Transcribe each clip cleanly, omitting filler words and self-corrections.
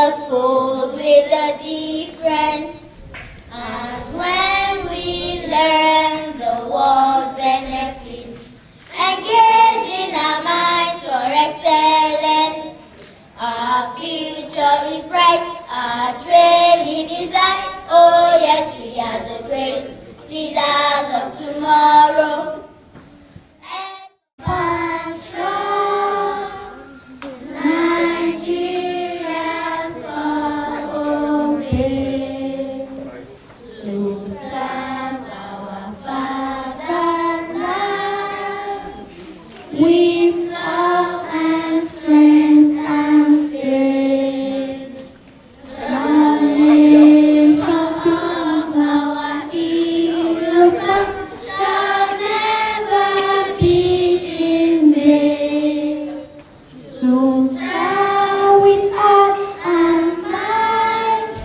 the school with the difference. And when we learn the world benefits, engaging our minds for excellence. Our future is bright, our training is high. Oh yes, we are the great leaders of tomorrow. And trust Nigeria's obey to serve our father's land with love and strength and faith. The nation of our heroes past shall never be in vain. To serve with heart and mind,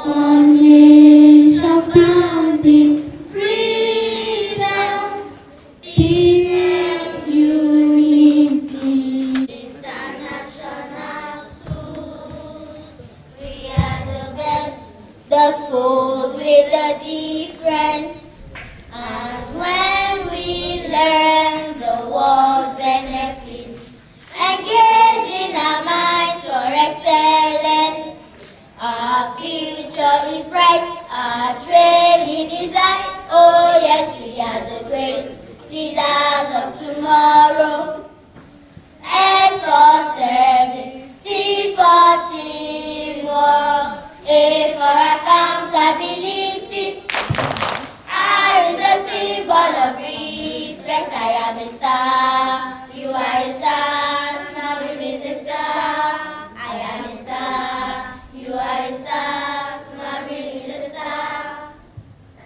one nation bound in freedom, peace and unity. International schools, we are the best, the school with the difference. And when we learn the world benefits, engaging our minds for excellence. Our future is bright, our training is high. Oh yes, we are the great leaders of tomorrow. S for service, T for teamwork, A for accountability. R is the symbol of respect. I am a star, you are a star. Smabirm is a star, I am a star, you are a star. Smabirm is a star.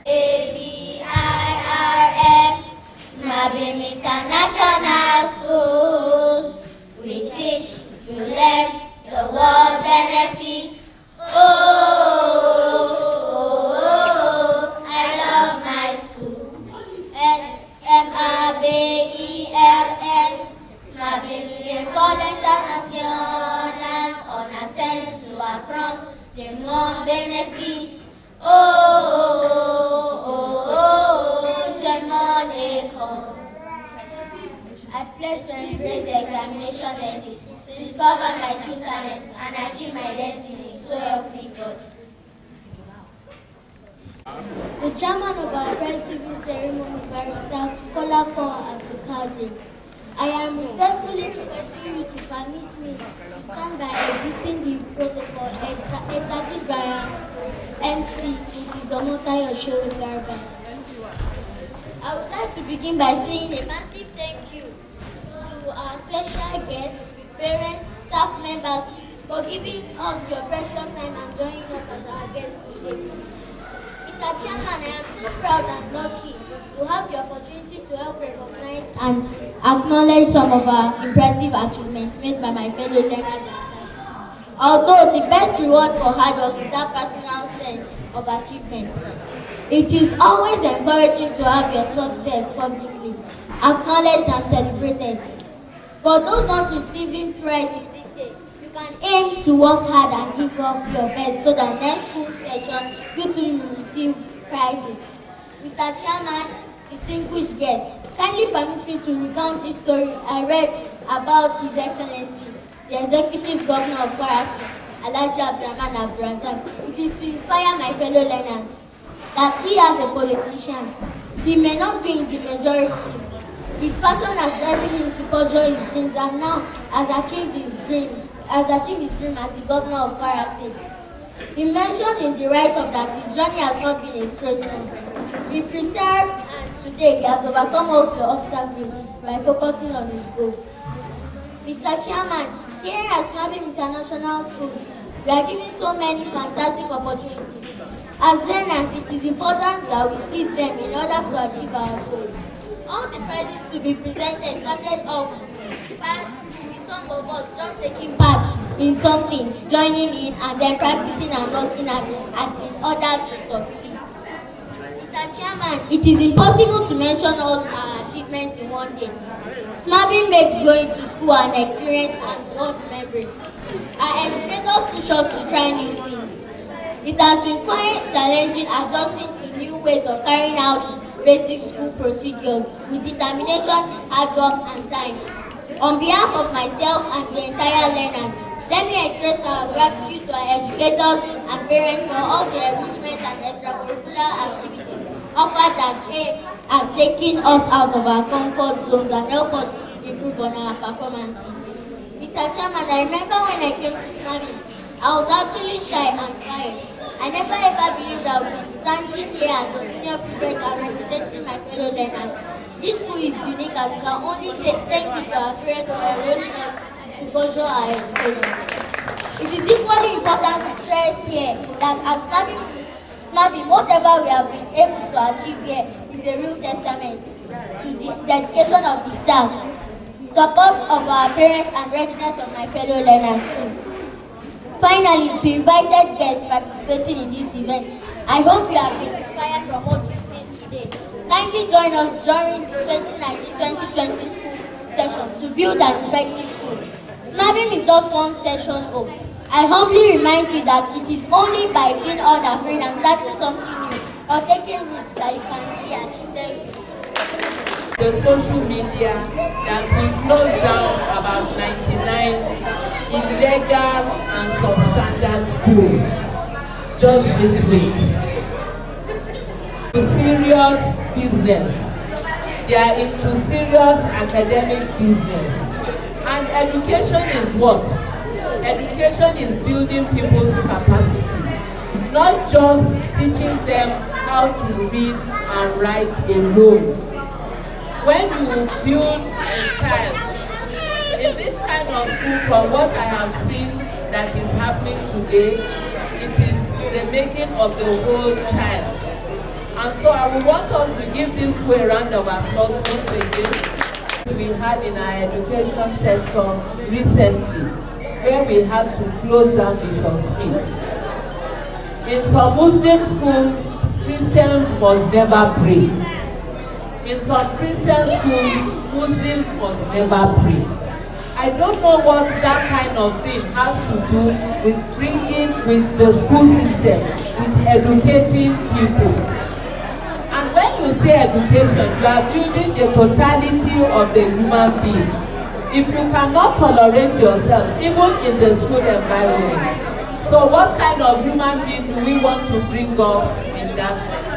ABIRM, Smabirm International Schools. We teach, you learn, the world benefits. I love my school. SMABERN, Smabirm École Internationale. On ascend to apprendre des mondes bénéfices. Jeune monde école. I pledge to embrace the examination ethics, to discover my true talent and achieve my destiny. So help me God. The chairman of our prize-giving ceremony, Barrister Kwara Abdulkadir. I am respectfully requesting you to permit me to stand by existing the protocol established by our MC, Mrs. Omotayo Shogarba. I would like to begin by saying a massive thank you to our special guests, parents, staff members, for giving us your precious time and joining us as our guests today. Mr. Chairman, I am so proud and lucky to have the opportunity to help recognize and acknowledge some of our impressive achievements made by my fellow learners and staff. Although the best reward for hard work is that personal sense of achievement, it is always encouraging to have your success publicly acknowledged and celebrated. For those not receiving prizes this year, you can aim to work hard and give off your best so that next school session you too will receive prizes. Mr. Chairman, distinguished guests, kindly permit me to recount this story I read about His Excellency, the Executive Governor of Kwara State, Alhaji Abdurrahman Abdulrazak. It is to inspire my fellow learners that he, as a politician, he may not be in the majority. His passion has driven him to pursue his dreams and now has achieved his dream as the governor of Kwara State. He mentioned in the write-up that his journey has not been a straight one. He persevered and today he has overcome all the obstacles by focusing on his goals. Mr. Chairman, here at Smabirm International Schools, we are given so many fantastic opportunities. As learners, it is important that we seize them in order to achieve our goals. All the prizes to be presented started off with some of us just taking part in something, joining in, and then practicing and working at in order to succeed. Mr. Chairman, it is impossible to mention all our achievements in one day. Smabirm makes going to school an experience and beyond memory. Our educators push us to try new things. It has been quite challenging adjusting to new ways of carrying out basic school procedures with determination, hard work, and time. On behalf of myself and the entire learners, let me express our gratitude to our educators and parents for all the enrichment and extracurricular activities offered that aim at taking us out of our comfort zones and help us improve on our performances. Mr. Chairman, I remember when I came to Smabirm, I was actually shy and quiet. I never ever believed I would be standing here as a senior prefect and representing my fellow learners. This school is unique and we can only say thank you to our parents for enrolling us to pursue our education. It is equally important to stress here that as Smabirm, whatever we have been able to achieve here is a real testament to the dedication of the staff, support of our parents, and readiness of my fellow learners too. Finally, to invited guests participating in this event, I hope you have been inspired from what you've seen today. Kindly join us during the 2019-2020 school session to build an effective school. Smabirm is just one session old. I humbly remind you that it is only by being unafraid and starting something new or taking risks that you can really achieve. Thank you. The social media that we closed down about 99 illegal and substandard schools just this week. Serious business. They are into serious academic business. And education is what? Education is building people's capacity, not just teaching them how to read and write alone. When you build a child in this kind of school, from what I have seen that is happening today, it is the making of the whole child. And so I would want us to give this school a round of applause once again. We had in our education sector recently, where we had to close down Bishop Smith. In some Muslim schools, Christians must never pray. In some Christian schools, Muslims must never pray. I don't know what that kind of thing has to do with bringing with the school system, with educating people. And when you say education, you are building the totality of the human being. If you cannot tolerate yourself, even in the school environment, so what kind of human being do we want to bring up in that sector?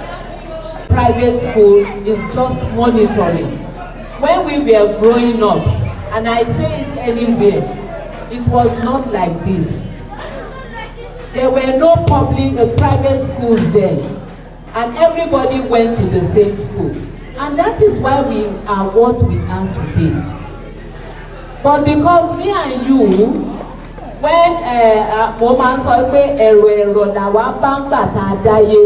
Private school is just monitoring. When we were growing up, and I say it anywhere, it was not like this. There were no private schools then, and everybody went to the same school. And that is why we are what we are today. But because me and you, when mo máa ń sọ pé ẹ̀rọ làwa bá ń gbà tá a dáyé,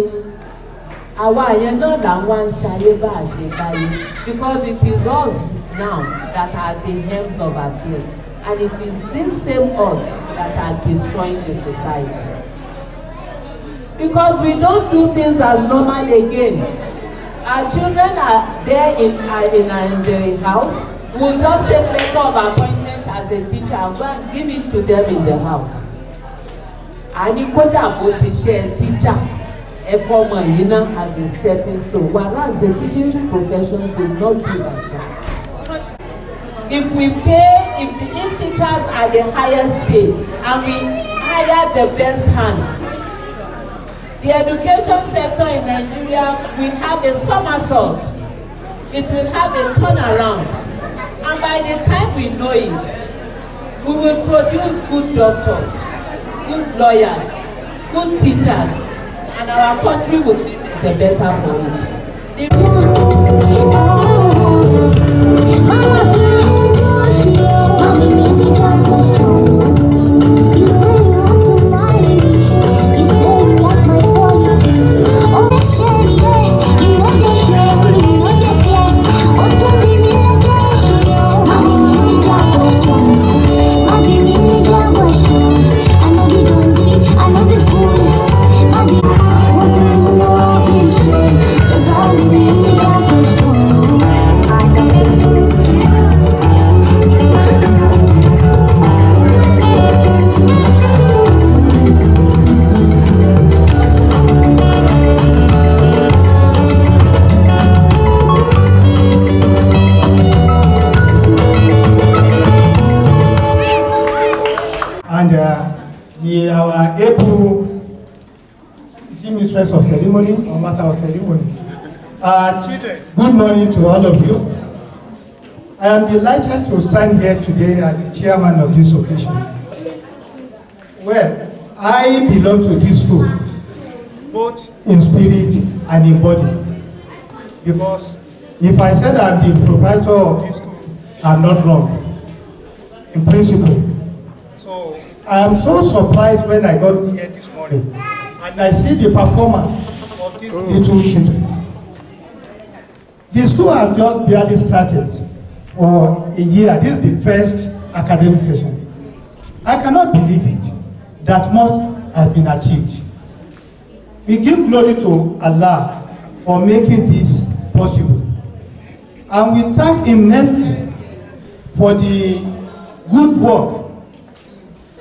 àwa yẹn náà là ń wá ń ṣayé bá a ṣe báyé, because it is us now that are the helms of affairs, and it is this same us that are destroying the society. Because we don't do things as normal again. Our children are there in the house. We'll just take letter of appointment as a teacher and go and give it to them in the house. And kódà bó ṣe ṣe teacher, ẹ̀fọ́mọ yìí náà as a stepping stone. Whereas the teaching profession should not be like that. If teachers are the highest paid and we hire the best hands, the education sector in Nigeria will have a somersault. It will have a turnaround. And by the time we know it, we will produce good doctors, good lawyers, good teachers, and our country will be the better for it. our able mistress of ceremony or master of ceremony. Children, good morning to all of you. I am delighted to stand here today as the chairman of this occasion. Well, I belong to this school, both in spirit and in body. Because if I said I'm the proprietor of this school, I'm not wrong, in principle. So I am so surprised when I got here this morning and I see the performance of these little children. The school has just barely started for a year. This is the first academic session. I cannot believe it that much has been achieved. We give glory to Allah for making this possible. And we thank immensely for the good work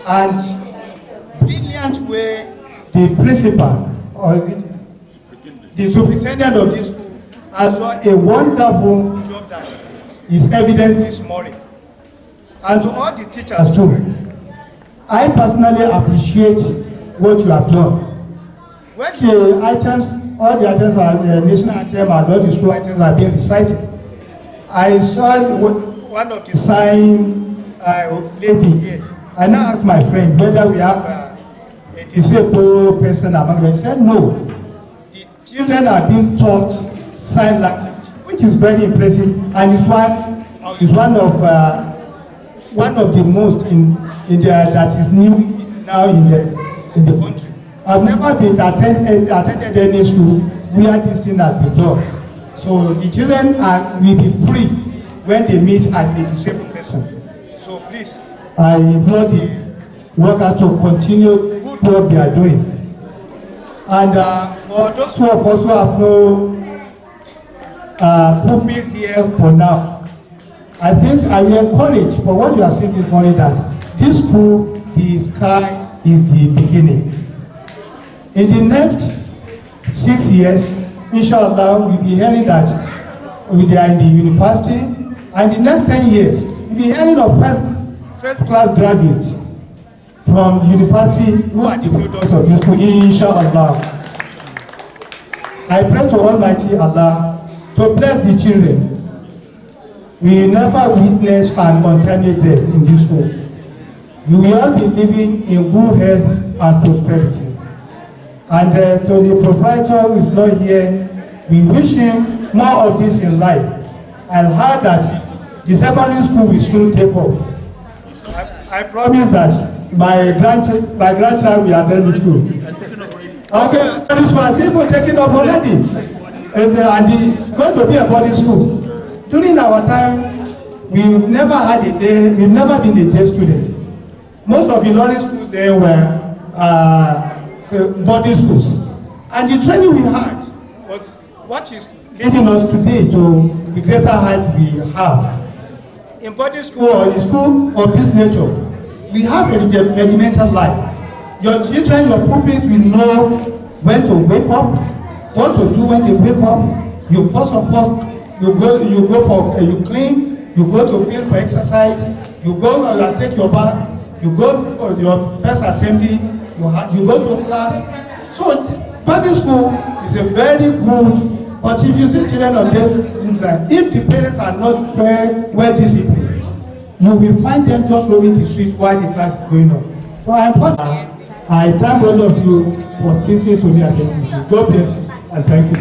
and brilliant way the principal or the superintendent of this school has done a wonderful job that is evident this morning. And to all the teachers too, I personally appreciate what you have done. When the items, all the items are national anthem and all the school items are being recited, I saw one of the sign lady here. I now asked my friend whether we have a disabled person among them. He said no. The children are being taught sign language, which is very impressive, and is one of the most in that is new now in the country. I've never been attended any school where this thing has been done. So the children will be free when they meet a disabled person. So please, I implore the workers to continue what they are doing. And for those who have also have no pupil here for now, I think I will encourage for what you have seen this morning that this school, the sky is the beginning. In the next 6 years, inshallah, we'll be hearing that we are in the university, and the next 10 years, we'll be hearing of first class graduates from the university who are the products of this school, inshallah. I pray to Almighty Allah to bless the children. We will never witness an untimely death in this school. You will all be living in good health and prosperity. And to the proprietor who is not here, we wish him more of this in life. And heard that the secondary school will soon take off. I promise that my grandchild will attend the school. Okay, this one is even taken up already. And it's going to be a boarding school. During our time, we've never had a day, we've never been a day student. Most of the Ilorin schools there were boarding schools. And the training we had was what is leading us today to the greater height we have. In boarding school or in school of this nature, we have a regimental life. Your children, your pupils will know when to wake up, what to do when they wake up. You first of all, you clean, you go to field for exercise, you go and take your bath, you go for your first assembly, you go to class. So boarding school is a very good, but if you see children of this, if the parents are not very well disciplined, you will find them just roaming the streets while the class is going on. So I thank all of you for listening to me attentively. God bless you and thank you.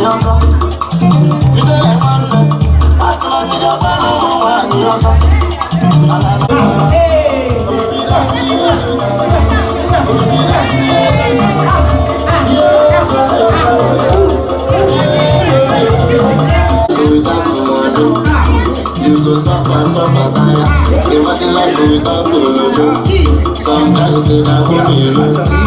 You go suffer, suffer, tire. Imagine life without Kolojo. Some guys say that won't be low.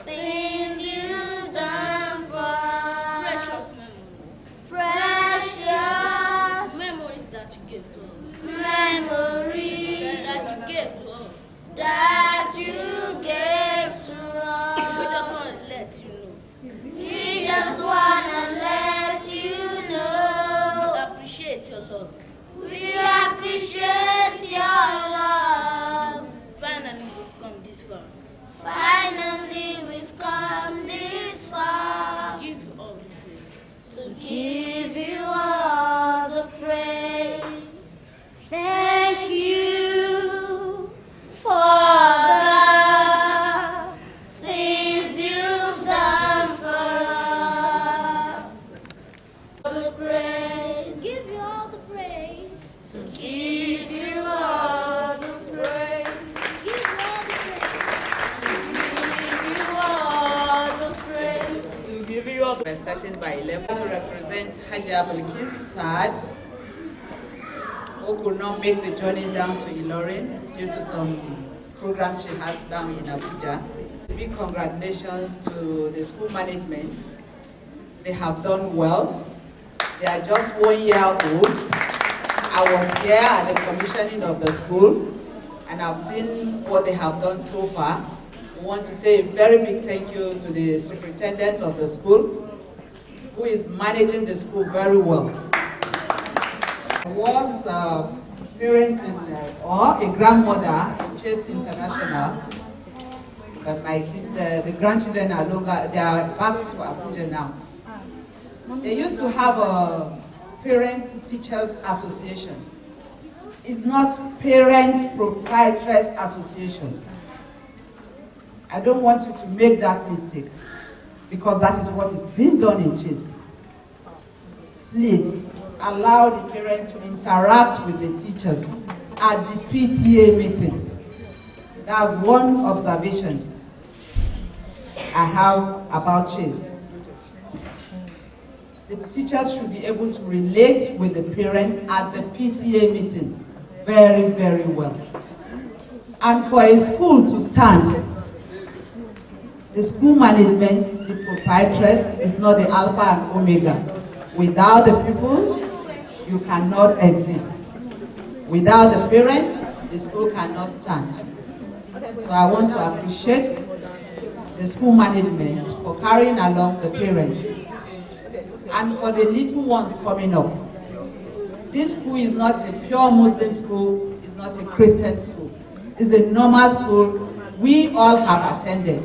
Things you've done for us. Finally, we've come this far to give you all the praise. Thank you for the things you've done for us. The praise, give you all the praise. To give you all the praise. We're starting by 11 to represent Hajia Bilkis Saad, who could not make the journey down to Ilorin due to some programs she has down in Abuja. Big congratulations to the school management. They have done well. They are just 1 year old. I was here at the commissioning of the school, and I've seen what they have done so far. I want to say a very big thank you to the superintendent of the school, who is managing the school very well. I was a parent or a grandmother in Chase International, but my the grandchildren are longer, they are back to Abuja now. They used to have a Parent Teachers Association. It's not Parent Proprietors Association. I don't want you to make that mistake, because that is what is being done in Chase. Please allow the parent to interact with the teachers at the PTA meeting. That's one observation I have about Chase. The teachers should be able to relate with the parents at the PTA meeting very, very well. And for a school to stand, the school management, the proprietress, is not the alpha and omega. Without the people, you cannot exist. Without the parents, the school cannot stand. So I want to appreciate the school management for carrying along the parents. And for the little ones coming up, this school is not a pure Muslim school, it's not a Christian school. It's a normal school we all have attended.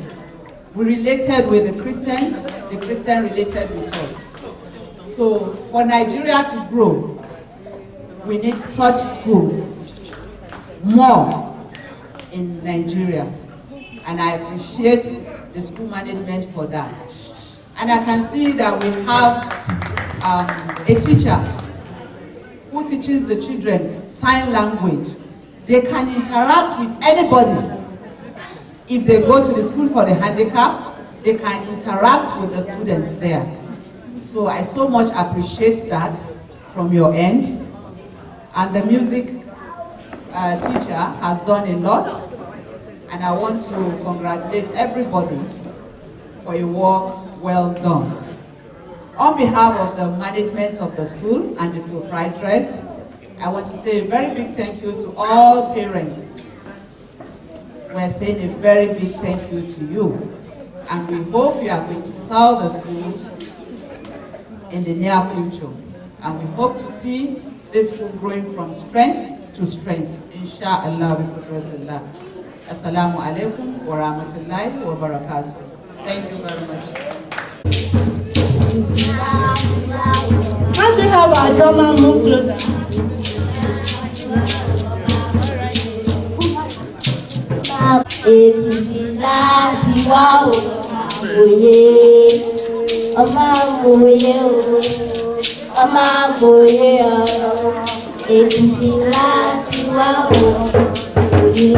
We related with the Christians related with us. So for Nigeria to grow, we need such schools more in Nigeria. And I appreciate the school management for that. And I can see that we have a teacher who teaches the children sign language. They can interact with anybody. If they go to the school for the handicap, they can interact with the students there. So I so much appreciate that from your end. And the music teacher has done a lot. And I want to congratulate everybody for your work well done. On behalf of the management of the school and the proprietress, I want to say a very big thank you to all parents. We're saying a very big thank you to you. And we hope you are going to serve the school in the near future. And we hope to see this school growing from strength to strength. Insha'Allah bi qudratillah. Assalamu alaikum wa rahmatullahi wa barakatuh. Thank you very much. Can't you have our drummer move closer? Èkìtì láti wá òye, ọmọ àgbòye ọmọ àgbòye ọ̀rọ̀. Èkìtì láti wá òye.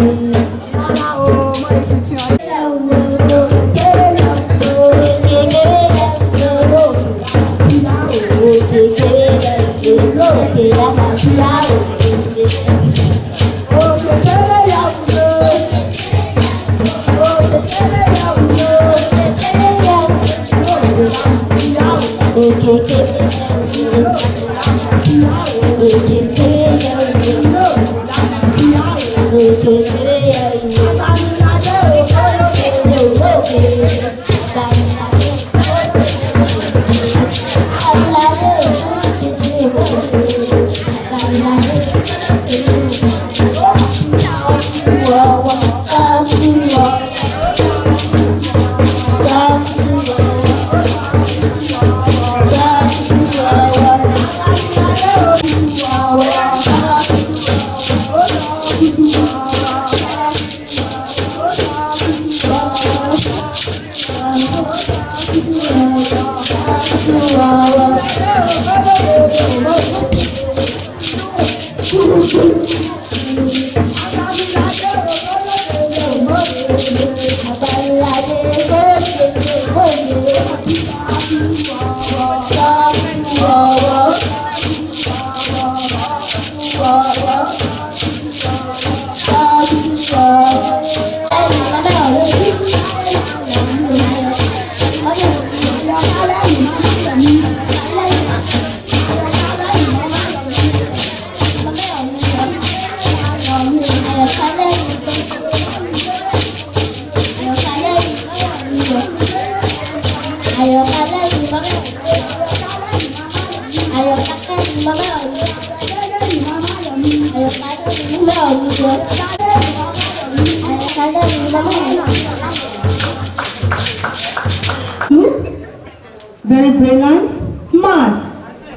Very brilliant, smart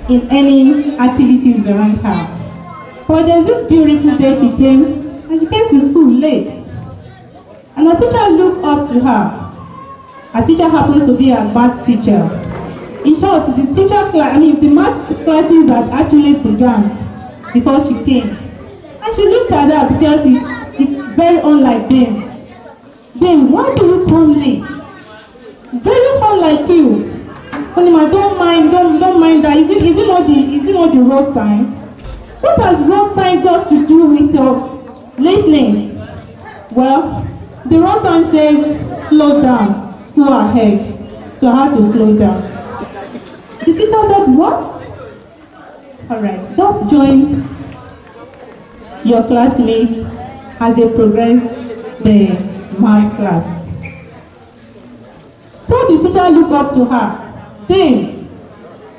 in any activities around her. But there's this beautiful day she came, and she came to school late. And her teacher looked up to her. Her teacher happens to be a math teacher. In short, the math classes had actually begun before she came. And she looked at her because it's very unlike them. Then why do you come late? Very unlike you. Honeyma, don't mind that. Is it not the road sign? What has road sign got to do with your lateness? Well, the road sign says slow down, slow ahead. So I had to slow down. The teacher said, what? Alright, just join your classmates as they progress the math class. So the teacher looked up to her. Then,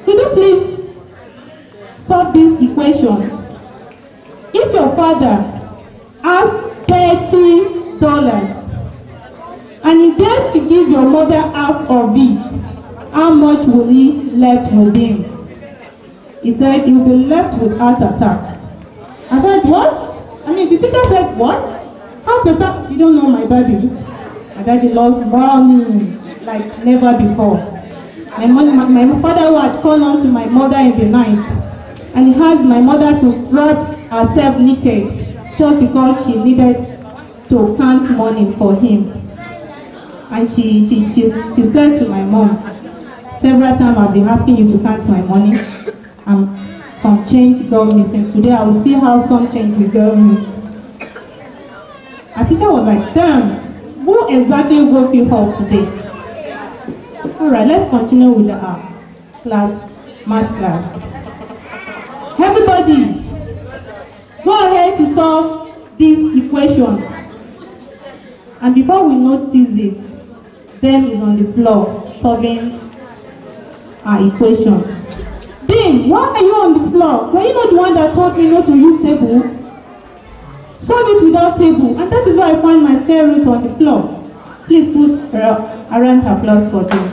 could you please solve this equation? If your father has $30 and he dares to give your mother half of it, how much will he left with him? He said he will be left with heart attack. I said, what? The teacher said, what? Heart attack? You don't know my daddy. My daddy loves money like never before. My father who had called on to my mother in the night, and he asked my mother to strip herself naked just because she needed to count money for him. And she said to my mom, several times I've been asking you to count my money, and some change got missing. Today I will see how some change is going missing. Our teacher was like, damn, who exactly woke you up today? Alright, let's continue with the math class. Everybody, go ahead to solve this equation. And before we notice it, Ben is on the floor solving our equation. Ben, why are you on the floor? Were you not the one that told me not to use table? Solve it without table, and that is why I find my square root on the floor. Please put a round of applause for them.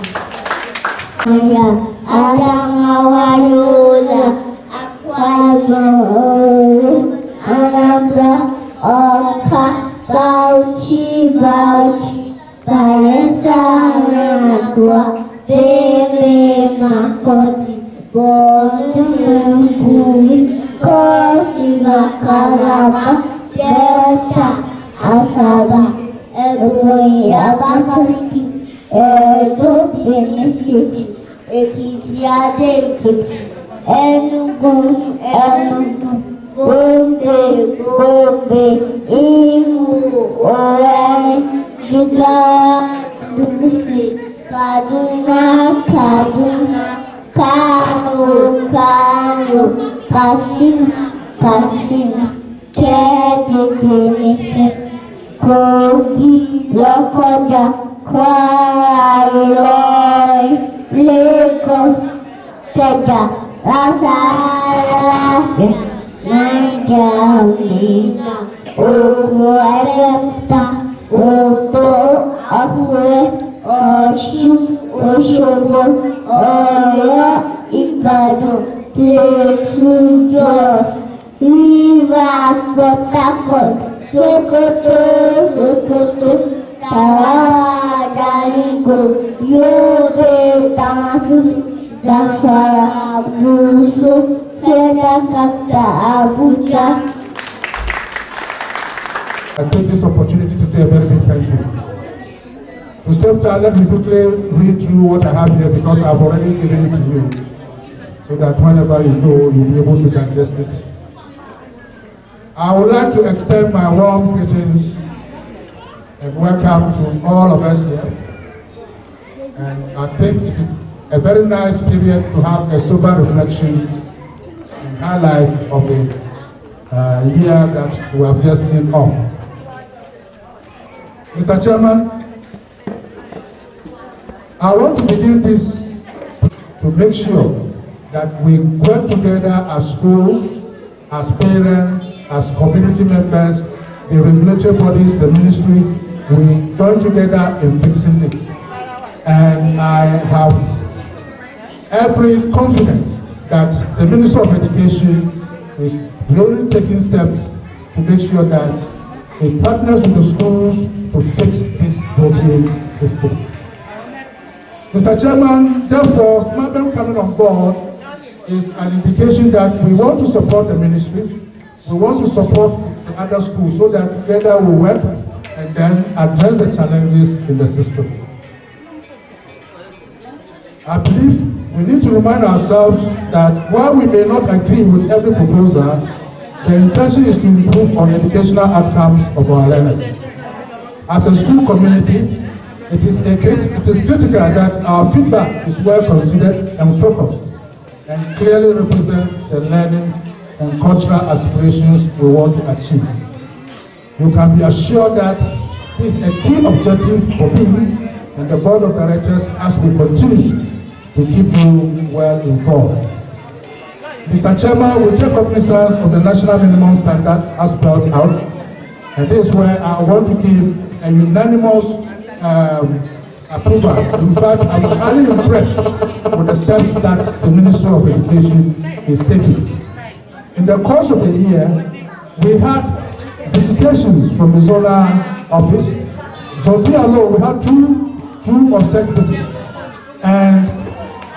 Kwara, Ilorin, Lagos, Creche, Nigeria, Oguta, Odo, Akure, Osogbo, Oyo, Ibadan, Plateau, Jos, Rivers, Port Harcourt, Sokoto, Kwara, Jalingo, Yobe, Tamatu, Zamfara, Buso, Fedakata, Abuja. I take this opportunity to say a very big thank you. To save time, let me quickly read through what I have here because I've already given it to you, so that whenever you go, you'll be able to digest it. I would like to extend my warm greetings and welcome to all of us here. And I think it is a very nice period to have a sober reflection and highlights of the year that we have just seen off. Mr. Chairman, I want to begin this to make sure that we work together as schools, as parents, as community members, the regulatory bodies, the ministry, we join together in fixing this. And I have every confidence that the Minister of Education is really taking steps to make sure that it partners with the schools to fix this broken system. Mr. Chairman, therefore, Smabirm coming on board is an indication that we want to support the ministry, we want to support the other schools so that together we work and then address the challenges in the system. I believe we need to remind ourselves that while we may not agree with every proposal, the intention is to improve on educational outcomes of our learners. As a school community, it is critical that our feedback is well considered and focused and clearly represents the learning and cultural aspirations we want to achieve. You can be assured that this is a key objective for me and the board of directors as we continue to keep you well informed. Mr. Chairman, we take cognizance of the national minimum standard as spelled out, and this is where I want to give a unanimous approval. In fact, I'm highly impressed with the steps that the Ministry of Education is taking. In the course of the year, we had visitations from the zonal office. So here alone, we had two offset visits, and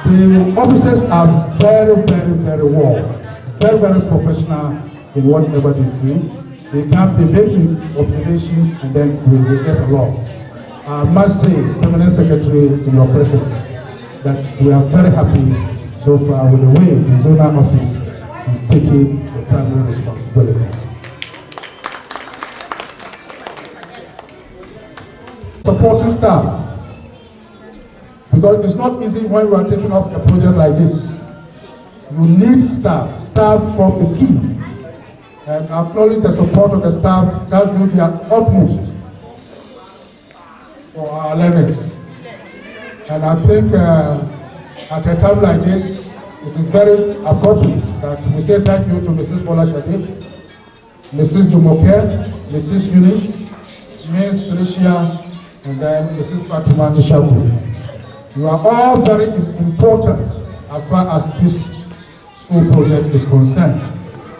the officers are very warm, very professional in whatever they do. They come, they make observations, and then we get along. I must say, Permanent Secretary, in your presence, that we are very happy so far with the way the zonal office is taking the primary responsibilities. Supporting staff, because it's not easy when you are taking off a project like this. You need staff. Staff form the key. And I acknowledge the support of the staff that do their utmost for our learners. And I think at a time like this, it is very appropriate that we say thank you to Mrs. Bola Shade, Mrs. Jumoke, Mrs. Eunice, Ms. Felicia, and then Mrs. Fatima Ishaku. You are all very important as far as this school project is concerned.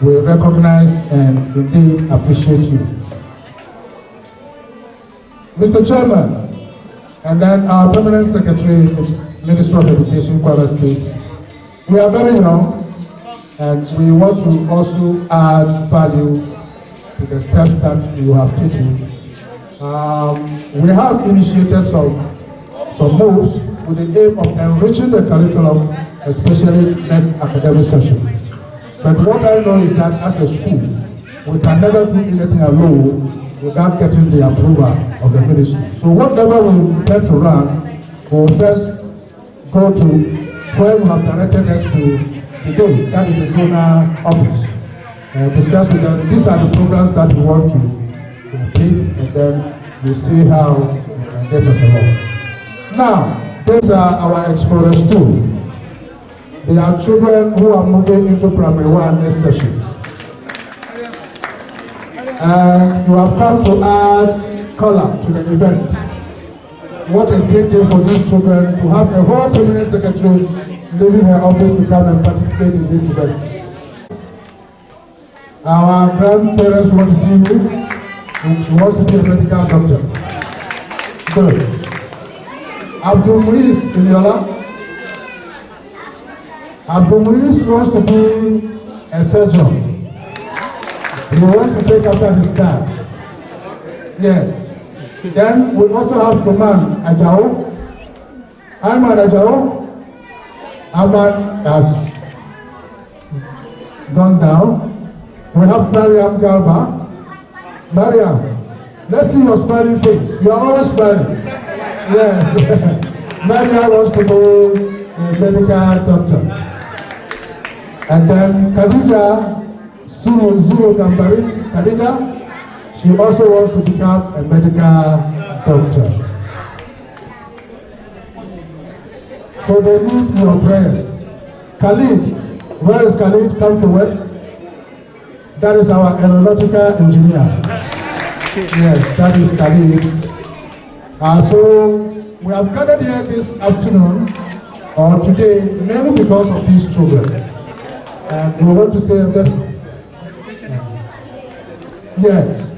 We recognize and indeed appreciate you. Mr. Chairman, and then our Permanent Secretary, the Minister of Education, Kwara State, we are very young and we want to also add value to the steps that you have taken. We have initiated some moves with the aim of enriching the curriculum, especially next academic session. But what I know is that as a school, we can never do anything alone without getting the approval of the ministry. So whatever we intend to run, we will first go to where we have directed us to begin, that is the zonal office. Discuss with them, these are the programs that we want to complete, and then we'll see how we can get us along. Now, these are our explorers too. They are children who are moving into primary 1 next session. And you have come to add color to the event. What a great day for these children to have a whole permanent secretary leaving her office to come and participate in this event. Our grandparents want to see you. She wants to be a medical doctor. Good. Abdul Muiz Iliola. Abdul Muiz wants to be a surgeon. He wants to take after his dad. Yes. Then we also have Oman Ajao. Ayman Ajao. Ayman has gone down. We have Mariam Galba. Mariam, let's see your smiling face. You are always smiling. Yes. Mariam wants to be a medical doctor. And then Khadija Zuru Gambari, Khadija, she also wants to become a medical doctor. So they need your prayers. Khalid, where is Khalid? Come forward. That is our aeronautical engineer. Yes, that is Khalid. So we have gathered here this afternoon or today mainly because of these children. And we want to say a little. Yes.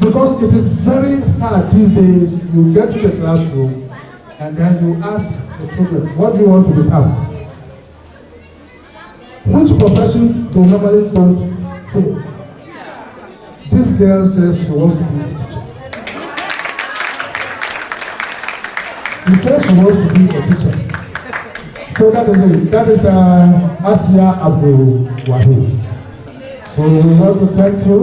Because it is very hard these days, you get to the classroom and then you ask the children, what do you want to become? Which profession they normally don't say? This girl says she wants to be a teacher. She says she wants to be a teacher. So that is it. That is Asia Abdul Wahid. So we want to thank you.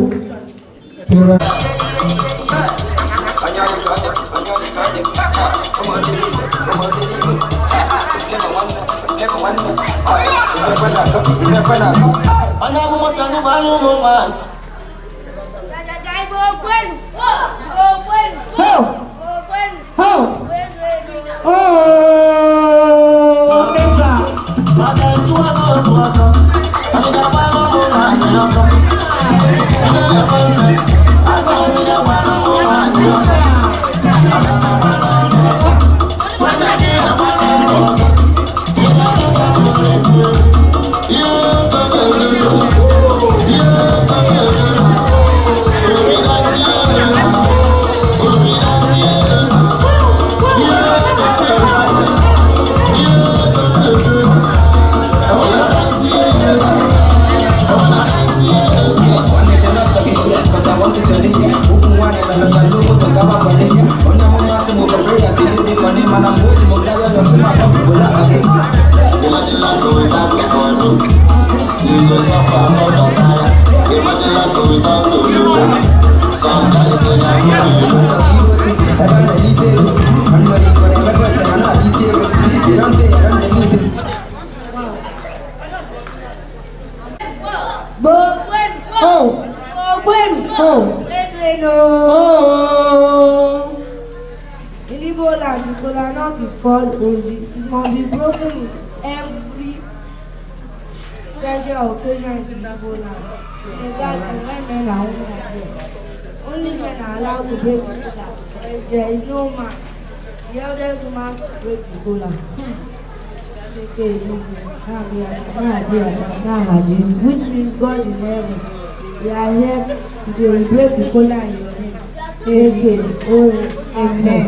In Igbo land, the kola nut is called ozi. It must be broken with every special occasion in Igbo land. In fact, when men are women are there, only men are allowed to break the kola. There is no man. The eldest woman break the kola. Which means God in heaven. We are here to break the kola in your name. Amen.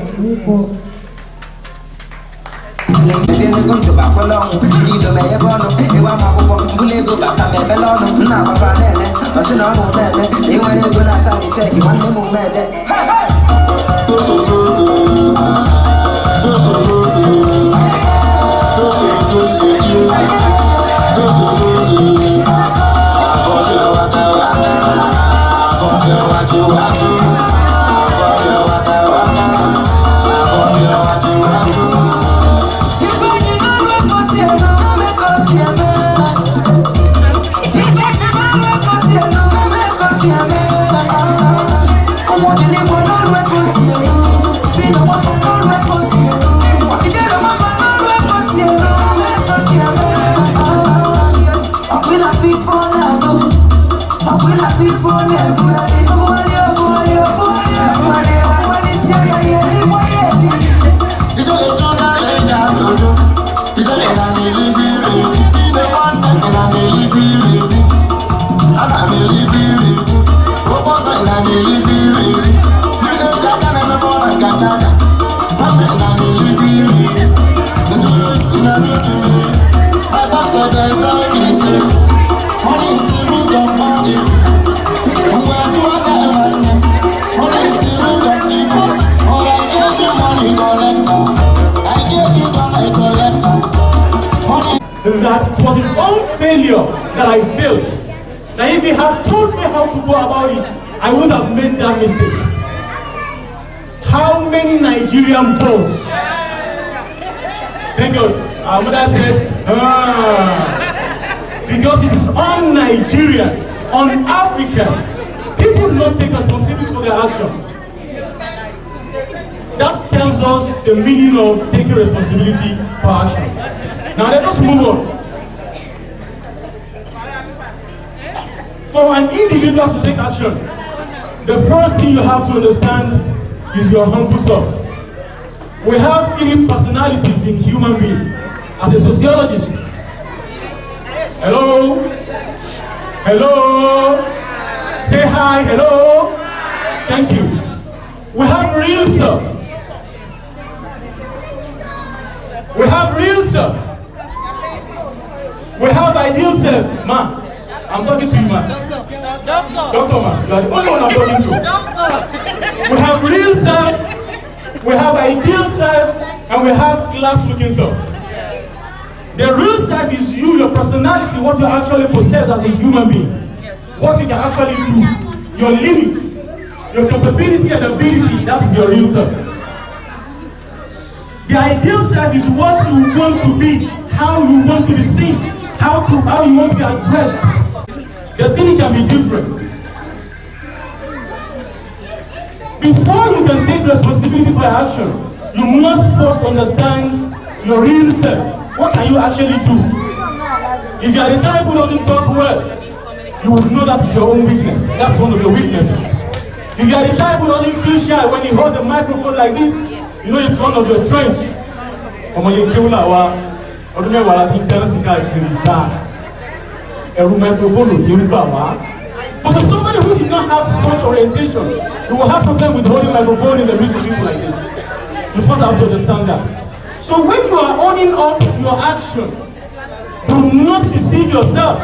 That it was his own failure that I failed. That if he had told me how to go about it, I would have made that mistake. How many Nigerian boys? Thank God. Our mother said, because it is on Nigeria, on Africa, people do not take responsibility for their actions. That tells us the meaning of taking responsibility for action. Now let us move on. For an individual to take action, the first thing you have to understand is your humble self. We have 3 personalities in human being. As a sociologist, hello, hello, say hi, hello, thank you. We have real self. We have real self. We have ideal self. Man, I'm talking to you, man. Doctor, man, you are the only one I'm talking to. We have real self, we have ideal self, and we have class-looking self. The real self is you, your personality, what you actually possess as a human being. What you can actually do, your limits, your capability and ability, that is your real self. The ideal self is what you want to be, how you want to be seen, how you want to be addressed. The thing can be different. Before you can take responsibility for your action, you must first understand your real self. What can you actually do? If you are the type who doesn't talk well, you would know that is your own weakness. That's one of your weaknesses. If you are the type who doesn't feel shy when he holds a microphone like this, you know it's one of your strengths. But for somebody who did not have such orientation, you will have problem with holding microphone in the midst of people like this. You first have to understand that. So when you are owning up to your action, do not deceive yourself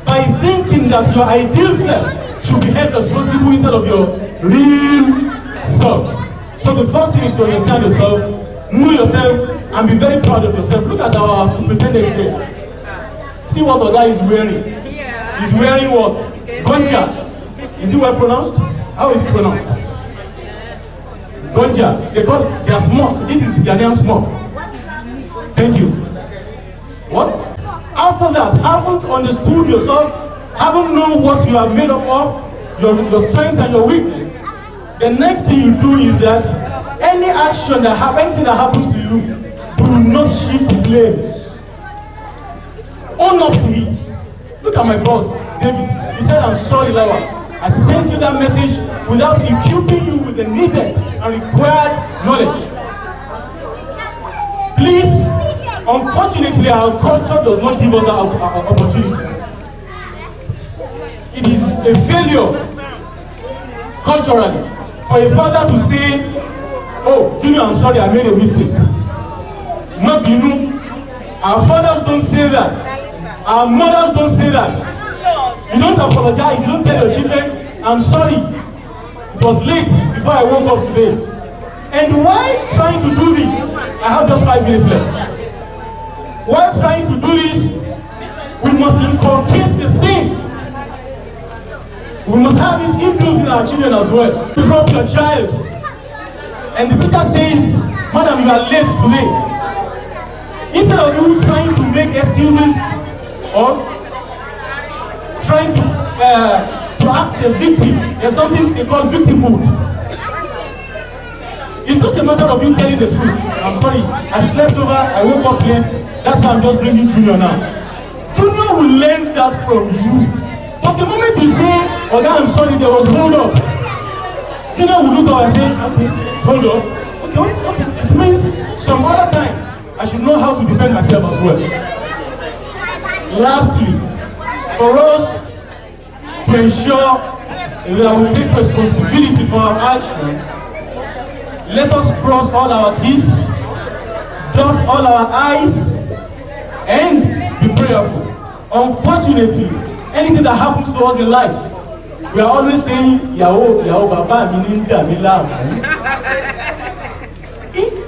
by thinking that your ideal self should be held responsible instead of your real self. So the first thing is to understand yourself, know yourself, and be very proud of yourself. Look at our superintendent here. See what Oga is wearing. He's wearing what? Gonja. Is it well pronounced? How is it pronounced? Gonja. They are smoke. This is Ghanaian smoke. Thank you. What? After that, haven't understood yourself, haven't known what you are made up of, your strengths and your weakness. The next thing you do is that any action that anything that happens to you, do not shift the blames. Own up to it. Look at my boss, David. He said, I'm sorry, Lawa. I sent you that message without equipping you with the needed and required knowledge. Please, unfortunately, our culture does not give us that opportunity. It is a failure, culturally, for a father to say, oh, Junior, I'm sorry, I made a mistake. Not you. Our fathers don't say that. Our mothers don't say that. You don't apologize, you don't tell your children, I'm sorry, it was late before I woke up today. And why trying to do this? I have just 5 minutes left. While trying to do this, we must inculcate the same. We must have it inbuilt in our children as well. You drop your child, and the teacher says, Madam, you are late today. Instead of you trying to make excuses or trying to act the victim, there's something they call victimhood. It's just a matter of you telling the truth. I'm sorry, I slept over, I woke up late, that's why I'm just bringing Junior now. Junior will learn that from you. But the moment you say, oh, I'm sorry, there was hold up, Junior will look up and say, okay, hold up. Okay. It means some other time, I should know how to defend myself as well. Lastly, for us to ensure that we take responsibility for our action, let us cross all our T's, dot all our I's, and be prayerful. Unfortunately, anything that happens to us in life, we are always saying, Yahoo, Baba,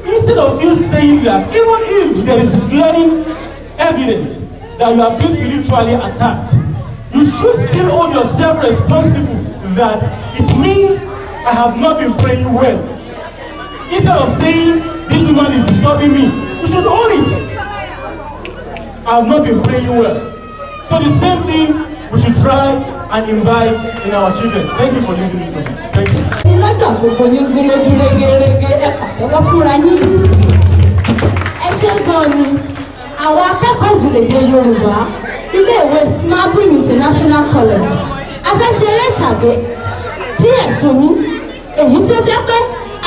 instead of you saying that, even if there is glaring evidence that you are being spiritually attacked, you should still hold yourself responsible that it means I have not been praying well. Instead of saying this woman is disturbing me, you should own it. I have not been praying well. So the same thing we should try and imbibe in our children. Thank you for listening to me. Thank you. ọlọ́jà gbogbo ní gún lójú régérégé ẹ pàtẹ́wọ́ fúnra yín. Ẹ ṣé gan ni àwọn akẹ́kọ̀ọ́ ìjìnlẹ̀ èdè Yorùbá iléèwé Smabirm International College afẹ́ṣeré ìtàgé díẹ̀ fún yín èyí tí ó jẹ́ pé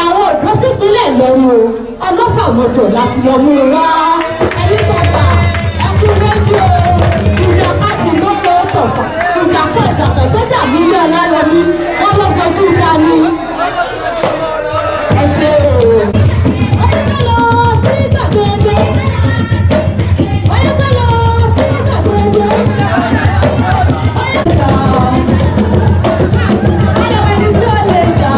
àwọn òdó sípínlẹ̀ Ìlọrin o ọlọ́fà mọ́tò láti lọ mú un wá ẹ̀yìn tọ̀fà ẹkún rédíò ìjàkadì lóró tọ̀fà ìjàpọ̀ ìjàpọ̀ tó dàbí ilé ọlálọ́mí wọ́n lọ sọjú ìta ni ẹ ṣe o. ọ̀yẹ́fẹ́ lọ sí gbàgbẹ́gbẹ́ ọ̀yẹ́fẹ́ lọ sí gbàgbẹ́gbẹ́ ọ̀yẹ́fẹ́ lọ ayọ̀ ẹni tí ó lè jà.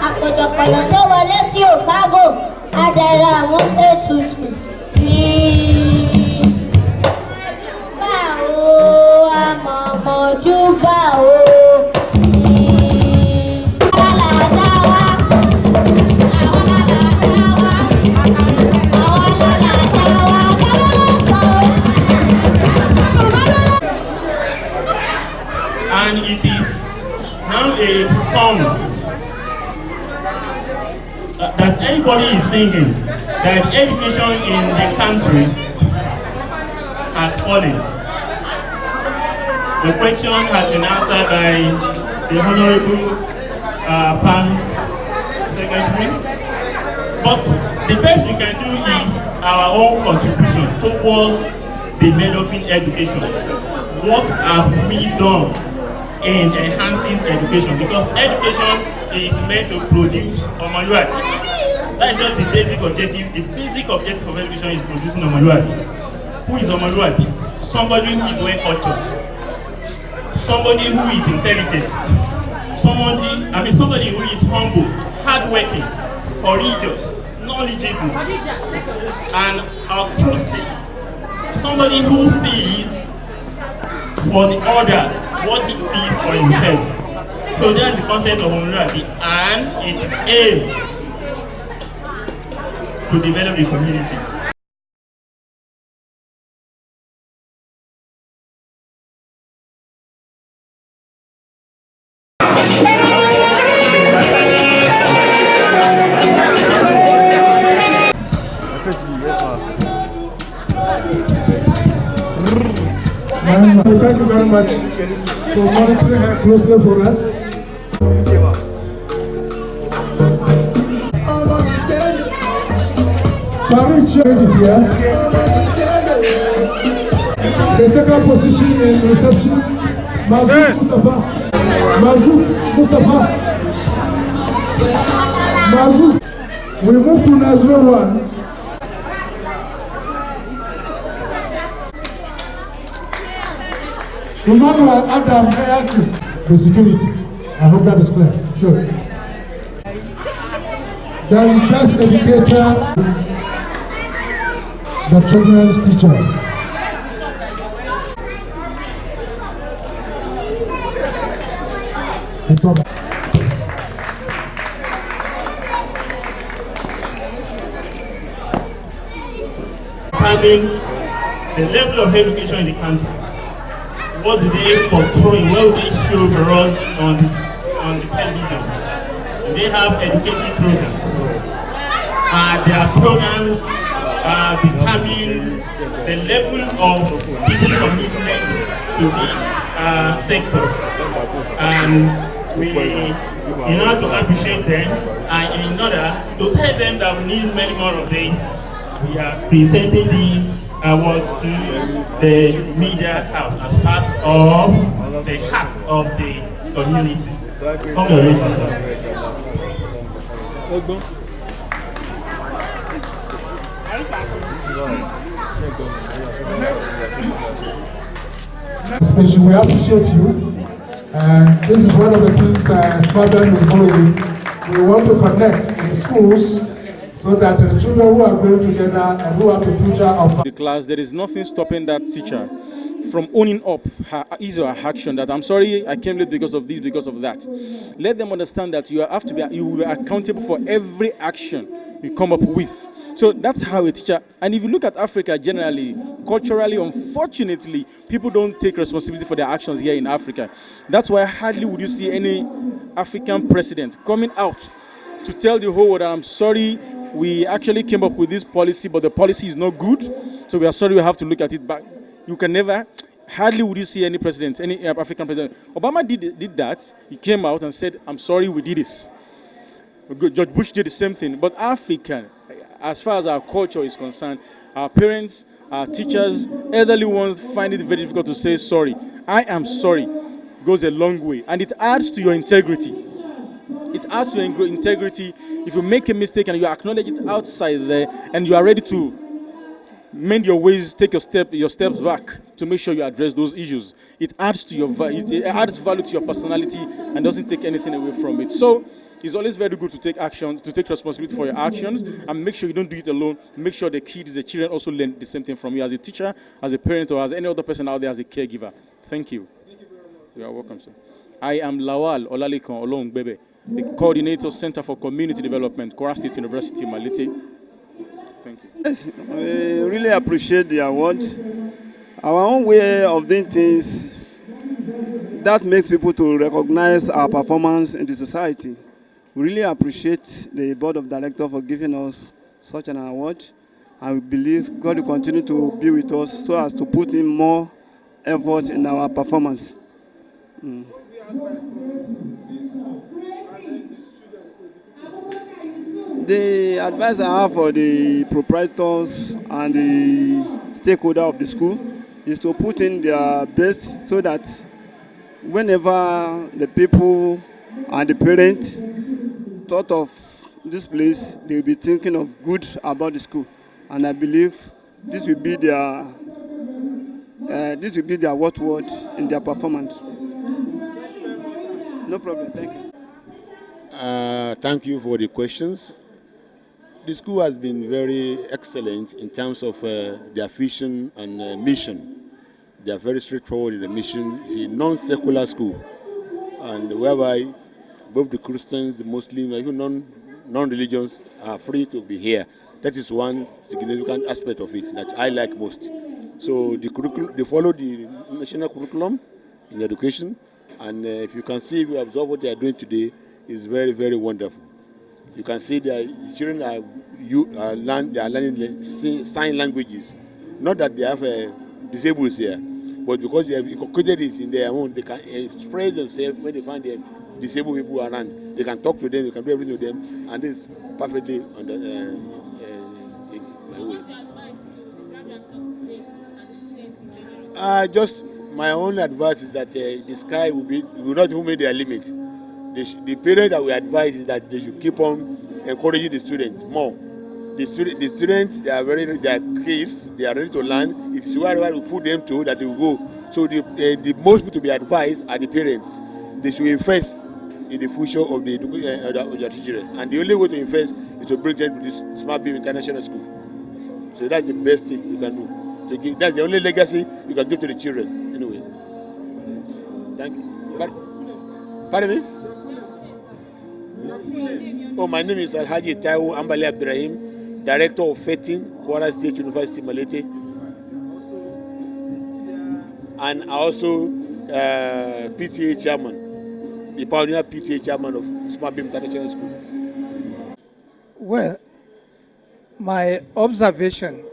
Àpòjọpọ̀lọ̀ tó wọlé tí ò kágò adẹ̀rẹ̀ àmúṣe tutù. Àjùbà o, àmọ̀mọ̀júbà o. And it is now a song that everybody is singing, that education in the country has fallen. The question has been answered by the Honorable PAN Secretary. But the best we can do is our own contribution towards developing education. What have we done in enhancing education? Because education is meant to produce Omoluabi. That is just the basic objective. The basic objective of education is producing Omoluabi. Who is Omoluabi? Somebody who is well cultured. Somebody who is intelligent. Somebody who is humble, hardworking, courageous, knowledgeable, and altruistic. Somebody who feels for the other what he feels for himself. So that's the concept of Omoluabi, and it is aimed to develop the community. Thank you very much for monitoring her closely for us. Farid Sheikh is here. The second position in reception, Mazouk Mustafa. Mazouk Mustafa. Mazouk. We move to Nursery 1. Emmanuel Adam Kayasu, the security. I hope that is clear. Good. Then best educator, the children's teacher. It's over. Having the level of education in the country. What do they portray? What do they show for us on the television? They have educating programs. Their programs determine the level of people's commitment to this sector. And we, in order to appreciate them, and in order to tell them that we need many more of this, we are presenting these award to the media house as part of the heart of the community. Congratulations, sir. Especially, we appreciate you. And this is one of the things Smabirm is doing. We want to connect with schools so that the children who are going together and who have the future of the class, there is nothing stopping that teacher from owning up his or her action that I'm sorry I came late because of this, because of that. Let them understand that you will be accountable for every action you come up with. So that's how a teacher, and if you look at Africa generally, culturally, unfortunately, people don't take responsibility for their actions here in Africa. That's why hardly would you see any African president coming out to tell the whole world that I'm sorry, we actually came up with this policy, but the policy is not good, so we are sorry, we have to look at it back. You can never, hardly would you see any president, any African president. Obama did that. He came out and said, I'm sorry, we did this. George Bush did the same thing. But Africa, as far as our culture is concerned, our parents, our teachers, elderly ones find it very difficult to say sorry. I am sorry goes a long way, and it adds to your integrity. It adds to your integrity. If you make a mistake and you acknowledge it outside there, and you are ready to mend your ways, take your steps back to make sure you address those issues, it adds to your it adds value to your personality and doesn't take anything away from it. So it's always very good to take action, to take responsibility for your actions, and make sure you don't do it alone. Make sure the children also learn the same thing from you as a teacher, as a parent, or as any other person out there as a caregiver. Thank you. Thank you very much. You are welcome, sir. I am Lawal Olalikon Olongbebe, the Coordinator, Center for Community Development, Kwara State University, Malete. Thank you. Yes, we really appreciate the award. Our own way of doing things, that makes people to recognize our performance in the society. We really appreciate the Board of Directors for giving us such an award. And we believe God will continue to be with us so as to put in more effort in our performance. The advice I have for the proprietors and the stakeholder of the school is to put in their best so that whenever the people and the parents thought of this place, they will be thinking of good about the school. And I believe this will be their watchword in their performance. No problem, thank you. Thank you for the questions. The school has been very excellent in terms of their vision and mission. They are very straightforward in the mission. It's a non-secular school, and whereby both the Christians, the Muslims, even non-religions are free to be here. That is one significant aspect of it that I like most. So they follow the national curriculum in education, and if you can see, if you observe what they are doing today, is very, very wonderful. You can see the children are learning sign languages. Not that they have disabled here, but because they have inculcated it in their own, they can express themselves when they find the disabled people around. They can talk to them, they can do everything with them, and this is perfectly on my way. Just my own advice is that the sky will not even make their limit. The parents that we advise is that they should keep on encouraging the students more. The students, they are kids, they are ready to learn. It's wherever we put them to that they will go. So the most people to be advised are the parents. They should invest in the future of the children. And the only way to invest is to bring them to this Smabirm International School. So that's the best thing you can do. That's the only legacy you can give to the children. Anyway. Thank you. Pardon me? Oh, my name is Alhaji Taiwo Ambali Abdurrahim, Director of Fating, Kwara State University, Malete. And also PTA Chairman, the pioneer PTA Chairman of Smabirm International School. Well, my observation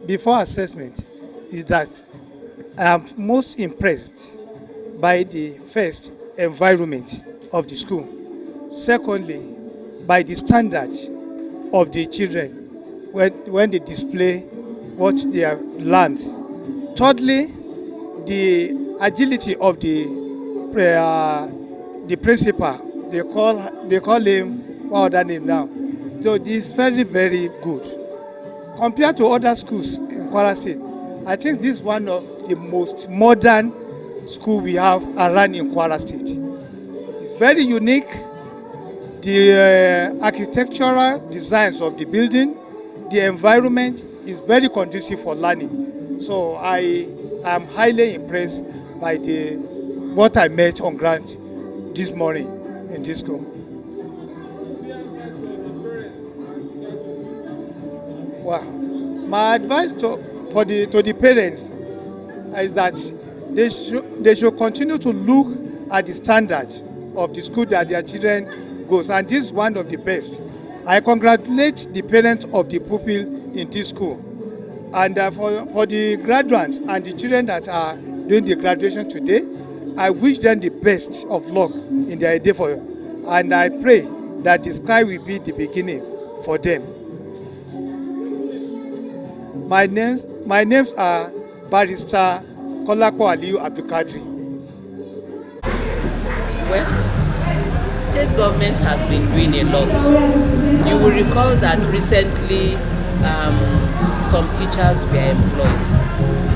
before assessment is that I am most impressed by the first environment of the school. Secondly, by the standard of the children when they display what they have learned. Thirdly, the agility of the principal. They call him what other name now. So this is very, very good. Compared to other schools in Kwara State, I think this is one of the most modern schools we have around in Kwara State. It's very unique. The architectural designs of the building, the environment is very conducive for learning. So I am highly impressed by what I met on ground this morning in this school. Wow. My advice to the parents is that they should continue to look at the standard of the school that their children goes, and this is one of the best. I congratulate the parents of the pupil in this school, and for the graduates and the children that are doing the graduation today, I wish them the best of luck in their endeavor, and I pray that the sky will be the beginning for them. My names are Barrister Kolakpo Aliyu Abdulkadri. Well, state government has been doing a lot. You will recall that recently some teachers were employed,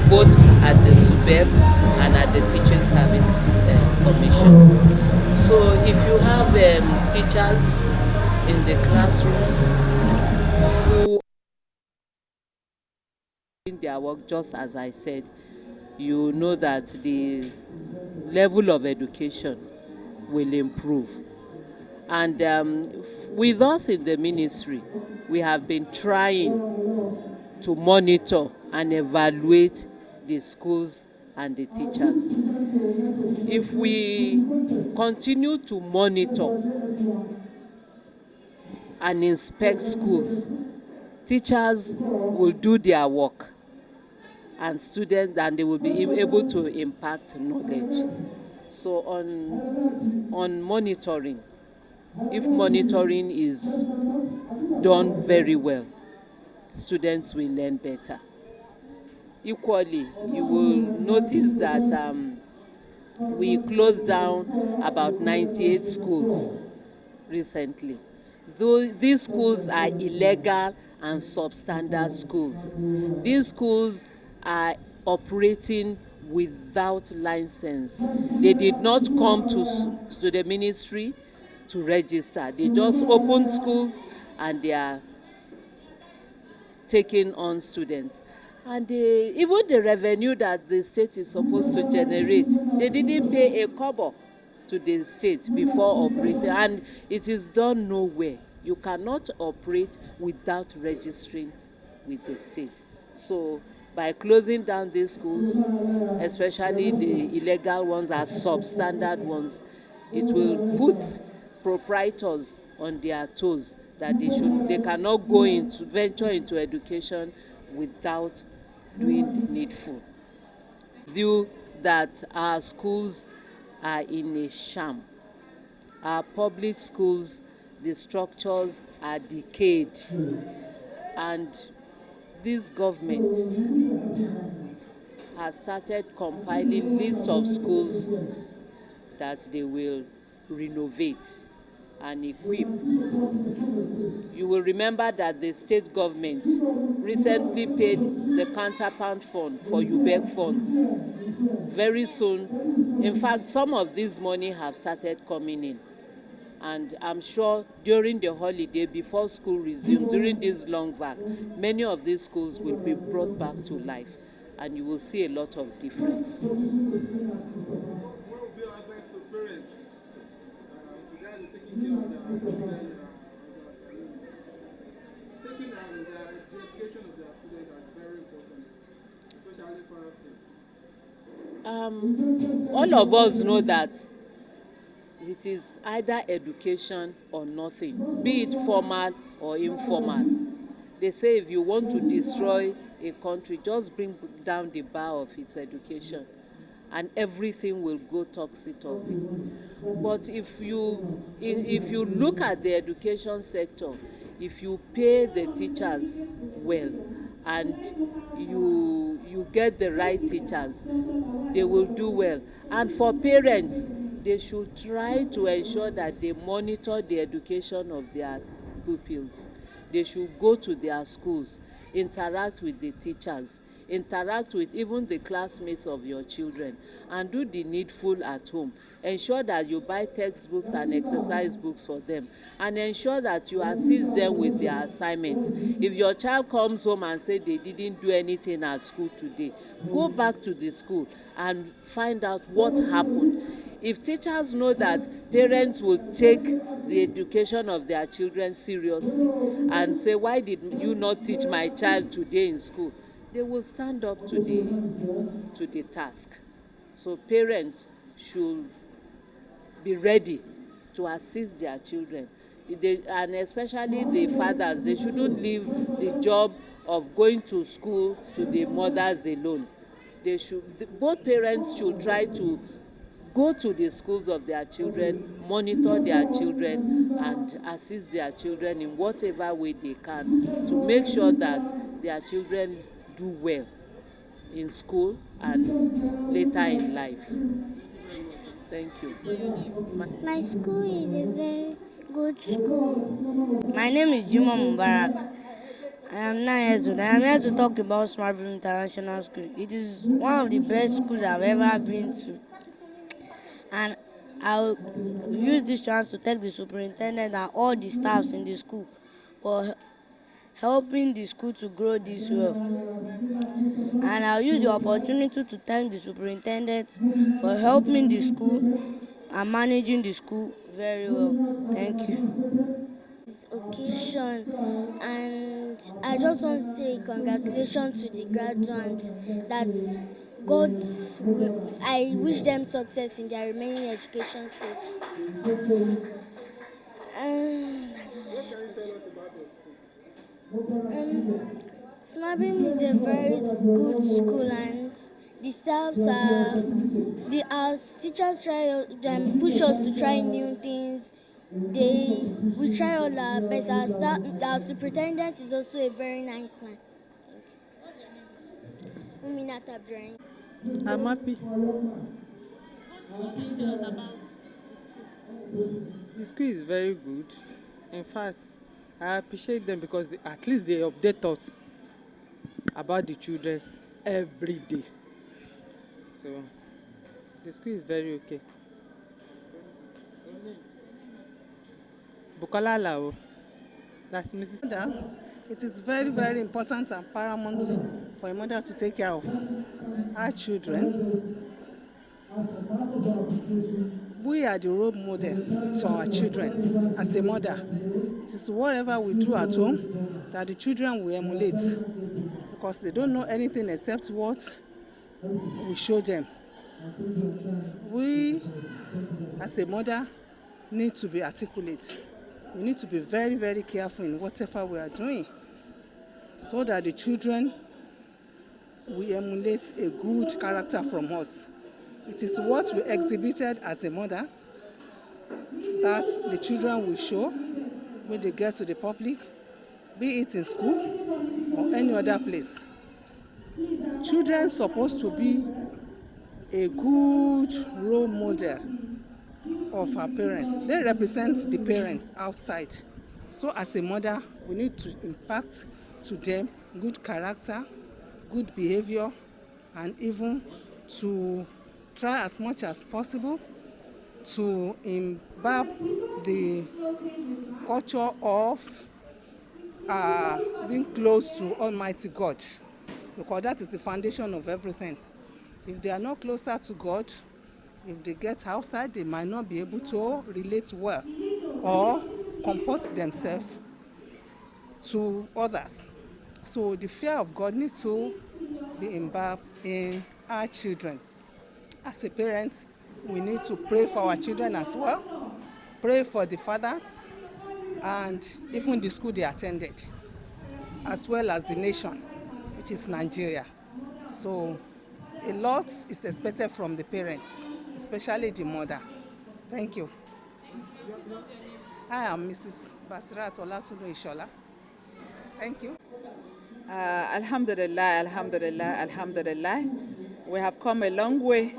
both at the Smabirm and at the Teaching Service Commission. So if you have teachers in the classrooms who are doing their work just as I said, you know that the level of education will improve. And with us in the ministry, we have been trying to monitor and evaluate the schools and the teachers. If we continue to monitor and inspect schools, teachers will do their work, and students, and they will be able to impact knowledge. So on monitoring, if monitoring is done very well, students will learn better. Equally, you will notice that we closed down about 98 schools recently. Though these schools are illegal and substandard schools. These schools are operating without license. They did not come to the ministry to register. They just opened schools and they are taking on students. And even the revenue that the state is supposed to generate, they didn't pay a kobo to the state before operating, and it is done nowhere. You cannot operate without registering with the state. So by closing down these schools, especially the illegal ones as substandard ones, it will put proprietors on their toes that they cannot venture into education without doing the needful. View that our schools are in a sham. Our public schools, the structures are decayed, and this government has started compiling lists of schools that they will renovate and equip. You will remember that the state government recently paid the counterpart fund for UBEC funds. Very soon, in fact, some of this money have started coming in. And I'm sure during the holiday, before school resumes, during this long vac, many of these schools will be brought back to life, and you will see a lot of difference. What would be your advice to parents regarding taking care of their children? Taking the education of their students is very important, especially for us. All of us know that it is either education or nothing, be it formal or informal. They say if you want to destroy a country, just bring down the bar of its education, and everything will go topsy-turvy. But if you look at the education sector, if you pay the teachers well and you get the right teachers, they will do well. And for parents, they should try to ensure that they monitor the education of their pupils. They should go to their schools, interact with the teachers, interact with even the classmates of your children, and do the needful at home. Ensure that you buy textbooks and exercise books for them, and ensure that you assist them with their assignments. If your child comes home and say they didn't do anything at school today, go back to the school and find out what happened. If teachers know that parents will take the education of their children seriously and say, why did you not teach my child today in school, they will stand up to the task. So parents should be ready to assist their children. And especially the fathers, they shouldn't leave the job of going to school to the mothers alone. Both parents should try to go to the schools of their children, monitor their children, and assist their children in whatever way they can to make sure that their children do well in school and later in life. Thank you. My school is a very good school. My name is Juma Mubarak. I am 9 years old. I am here to talk about Smabirm International School. It is one of the best schools I've ever been to. And I'll use this chance to thank the superintendent and all the staffs in the school for helping the school to grow this well. And I'll use the opportunity to thank the superintendent for helping the school and managing the school very well. Thank you. This occasion, and I just want to say congratulations to the graduates. That I wish them success in their remaining education stage. That's all I have to say. Smabirm is a very good school, and the staffs our teachers push us to try new things. We try all our best. Our superintendent is also a very nice man. I'm happy. What can you tell us about the school? The school is very good. In fact, I appreciate them because at least they update us about the children every day. So the school is very okay. Bukola Lao, that's Mrs. It is very, very important and paramount for a mother to take care of her children. We are the role model to our children as a mother. It is whatever we do at home that the children will emulate, because they don't know anything except what we show them. We, as a mother, need to be articulate. We need to be very, very careful in whatever we are doing, so that the children will emulate a good character from us. It is what we exhibited as a mother that the children will show when they get to the public, be it in school or any other place. Children are supposed to be a good role model of our parents. They represent the parents outside. So as a mother, we need to impact to them good character, good behavior, and even to try as much as possible to imbibe the culture of being close to Almighty God, because that is the foundation of everything. If they are not closer to God, if they get outside, they might not be able to relate well or comport themselves to others. So the fear of God needs to be imbibed in our children. As a parent, we need to pray for our children as well, pray for the father and even the school they attended, as well as the nation, which is Nigeria. So a lot is expected from the parents, especially the mother. Thank you. I am Mrs. Basirat Olatunde Ishola. Thank you. Alhamdulillah, alhamdulillah, alhamdulillah. We have come a long way.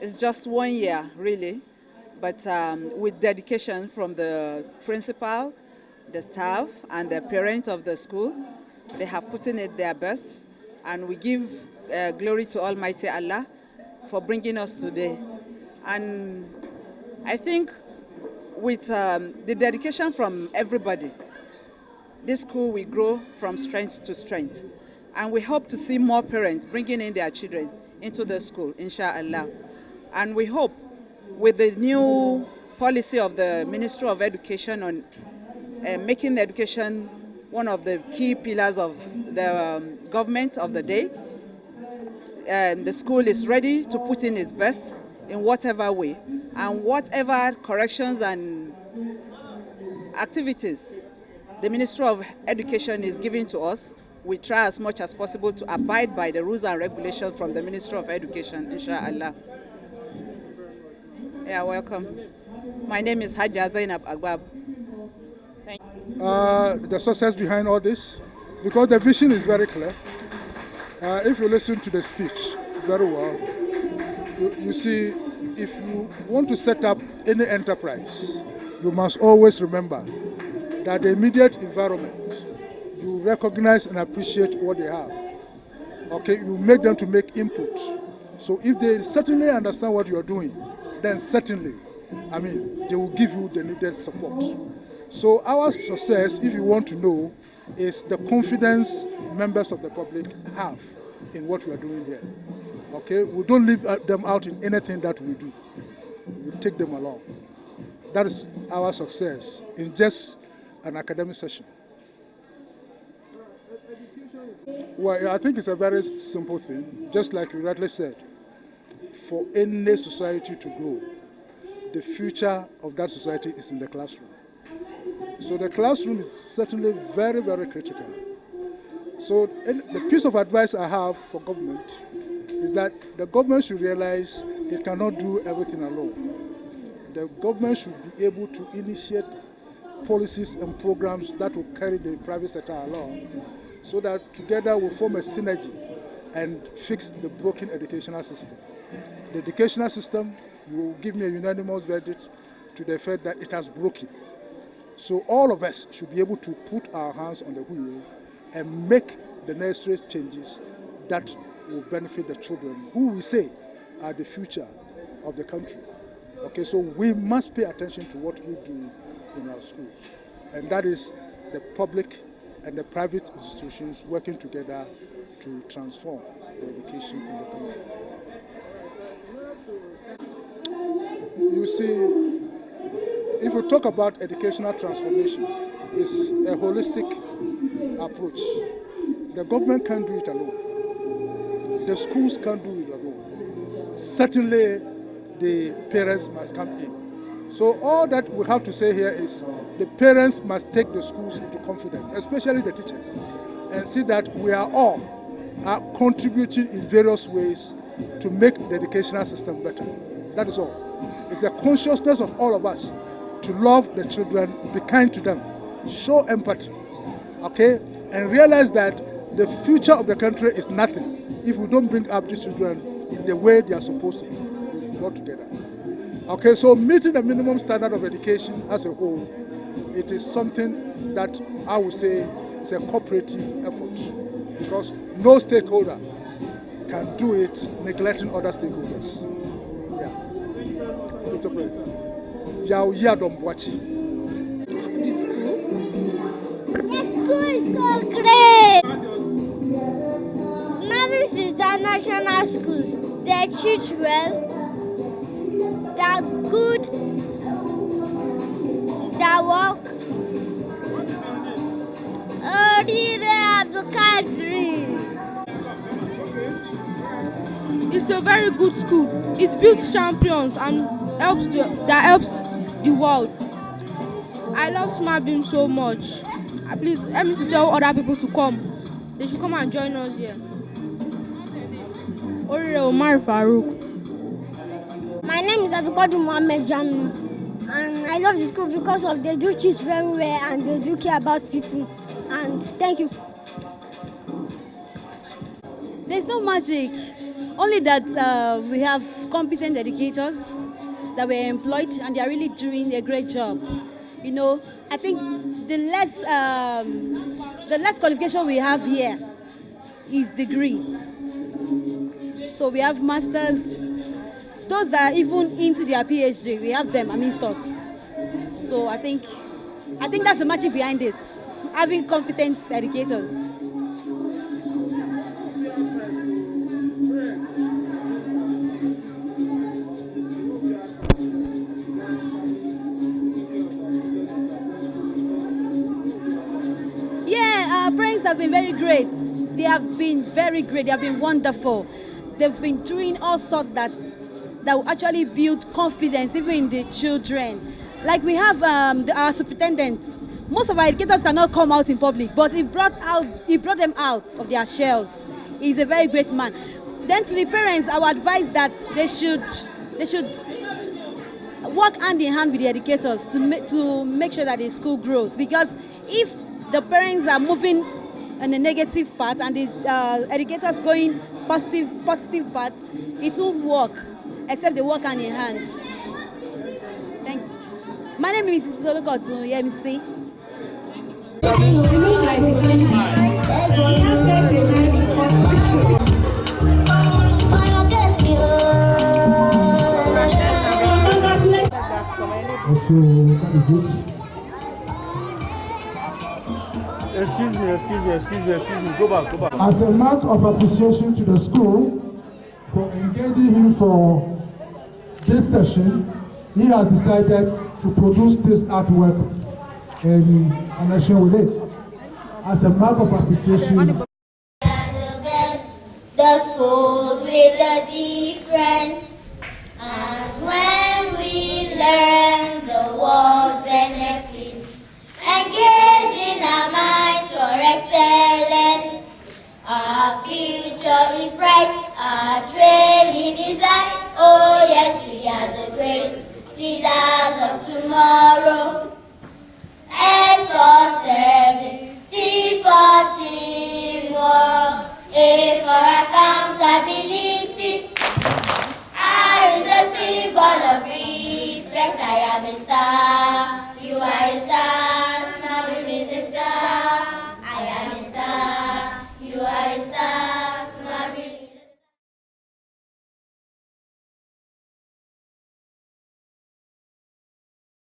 It's just 1 year, really, but with dedication from the principal, the staff, and the parents of the school. They have put in it their best, and we give glory to Almighty Allah for bringing us today. And I think with the dedication from everybody, this school will grow from strength to strength. And we hope to see more parents bringing in their children into the school, inshallah. And we hope with the new policy of the Ministry of Education on making education one of the key pillars of the government of the day, the school is ready to put in its best in whatever way, and whatever corrections and activities the Ministry of Education is giving to us, we try as much as possible to abide by the rules and regulations from the Ministry of Education, inshallah. Yeah, welcome. My name is Hajja Zainab Agbab. Thank you. The success behind all this, because the vision is very clear. If you listen to the speech very well, you see, if you want to set up any enterprise, you must always remember that the immediate environment, you recognize and appreciate what they have. Okay, you make them to make input. So if they certainly understand what you are doing, then certainly, they will give you the needed support. So our success, if you want to know, is the confidence members of the public have in what we are doing here. Okay, we don't leave them out in anything that we do. We take them along. That is our success in just an academic session. Well, I think it's a very simple thing. Just like you rightly said, for any society to grow, the future of that society is in the classroom. So the classroom is certainly very, very critical. So the piece of advice I have for government is that the government should realize it cannot do everything alone. The government should be able to initiate policies and programs that will carry the private sector along, so that together we form a synergy and fix the broken educational system. The educational system, you will give me a unanimous verdict, to the effect that it has broken. So all of us should be able to put our hands on the wheel and make the necessary changes that will benefit the children, who we say are the future of the country. Okay, so we must pay attention to what we do in our schools. And that is the public and the private institutions working together to transform the education in the country. You see, if we talk about educational transformation, it's a holistic approach. The government can't do it alone. The schools can't do it alone. Certainly, the parents must come in. So all that we have to say here is the parents must take the schools into confidence, especially the teachers, and see that we are all contributing in various ways to make the educational system better. That is all. It's the consciousness of all of us to love the children, be kind to them, show empathy, okay, and realize that the future of the country is nothing if we don't bring up these children in the way they are supposed to be brought together. Okay, so meeting the minimum standard of education as a whole, it is something that I would say is a cooperative effort, because no stakeholder can do it neglecting other stakeholders. Yeah. Mr. President. The school is so great. Smabirm is international schools. They teach well. They are good. They work. It's a very good school. It builds champions and helps the world. I love Smabirm so much. Please help me to tell other people to come. They should come and join us here. Omar Farouk. My name is Abdulkadir Mohammed Jami, and I love the school because of they do teach very well and they do care about people. And thank you. There's no magic, only that we have competent educators that were employed and they are really doing a great job. You know, I think the less qualification we have here is degree. So we have masters, those that are even into their PhD, we have them amongst us. So I think that's the magic behind it, having competent educators. Parents have been very great. They have been very great. They have been wonderful. They've been doing all sorts that will actually build confidence even in the children. Like we have our superintendents. Most of our educators cannot come out in public, but he brought them out of their shells. He's a very great man. Then to the parents, I would advise that they should work hand in hand with the educators to make sure that the school grows. Because if the parents are moving in a negative path and the educators going positive path, it won't work except they work hand in hand. Thank you. My name is Mrs. Olokotu, MC. So that is it. Excuse me. Go back. As a mark of appreciation to the school for engaging him for this session, he has decided to produce this artwork in connection with it. As a mark of appreciation. The school with the